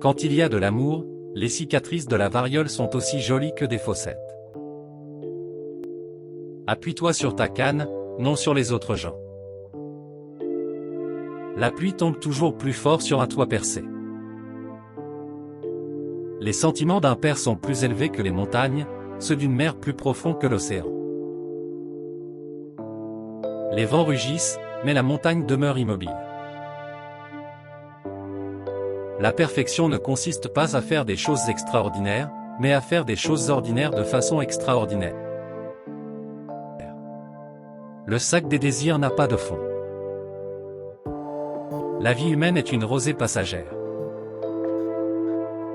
Quand il y a de l'amour, les cicatrices de la variole sont aussi jolies que des fossettes. Appuie-toi sur ta canne, non sur les autres gens. La pluie tombe toujours plus fort sur un toit percé. Les sentiments d'un père sont plus élevés que les montagnes, ceux d'une mère plus profonds que l'océan. Les vents rugissent, mais la montagne demeure immobile. La perfection ne consiste pas à faire des choses extraordinaires, mais à faire des choses ordinaires de façon extraordinaire. Le sac des désirs n'a pas de fond. La vie humaine est une rosée passagère.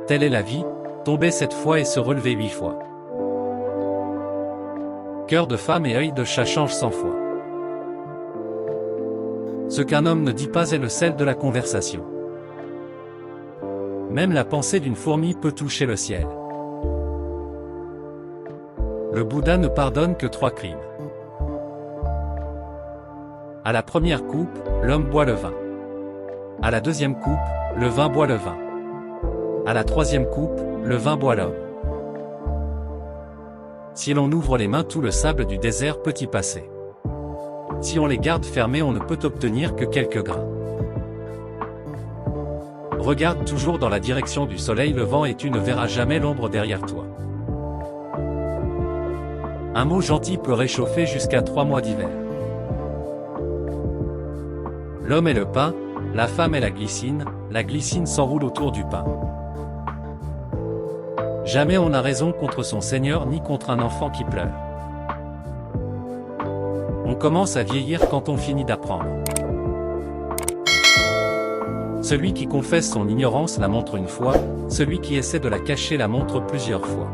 Telle est la vie, tomber 7 fois et se relever 8 fois. Cœur de femme et œil de chat changent 100 fois. Ce qu'un homme ne dit pas est le sel de la conversation. Même la pensée d'une fourmi peut toucher le ciel. Le Bouddha ne pardonne que 3 crimes. À la première coupe, l'homme boit le vin. À la deuxième coupe, le vin boit le vin. À la troisième coupe, le vin boit l'homme. Si l'on ouvre les mains, tout le sable du désert peut y passer. Si on les garde fermées, on ne peut obtenir que quelques grains. Regarde toujours dans la direction du soleil levant et tu ne verras jamais l'ombre derrière toi. Un mot gentil peut réchauffer jusqu'à 3 mois d'hiver. L'homme est le pain, la femme est la glycine s'enroule autour du pain. Jamais on n'a raison contre son Seigneur ni contre un enfant qui pleure. On commence à vieillir quand on finit d'apprendre. Celui qui confesse son ignorance la montre une fois, celui qui essaie de la cacher la montre plusieurs fois.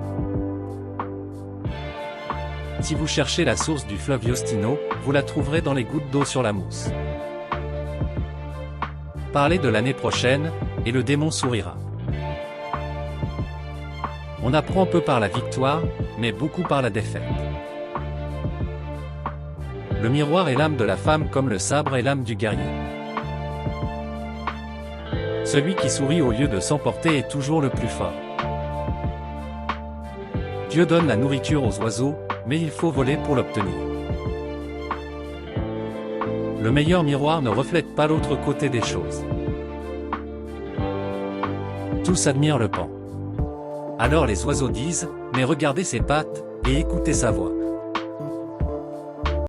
Si vous cherchez la source du fleuve Yostino, vous la trouverez dans les gouttes d'eau sur la mousse. Parlez de l'année prochaine, et le démon sourira. On apprend peu par la victoire, mais beaucoup par la défaite. Le miroir est l'âme de la femme comme le sabre est l'âme du guerrier. Celui qui sourit au lieu de s'emporter est toujours le plus fort. Dieu donne la nourriture aux oiseaux, mais il faut voler pour l'obtenir. Le meilleur miroir ne reflète pas l'autre côté des choses. Tous admirent le paon. Alors les oiseaux disent, mais regardez ses pattes, et écoutez sa voix.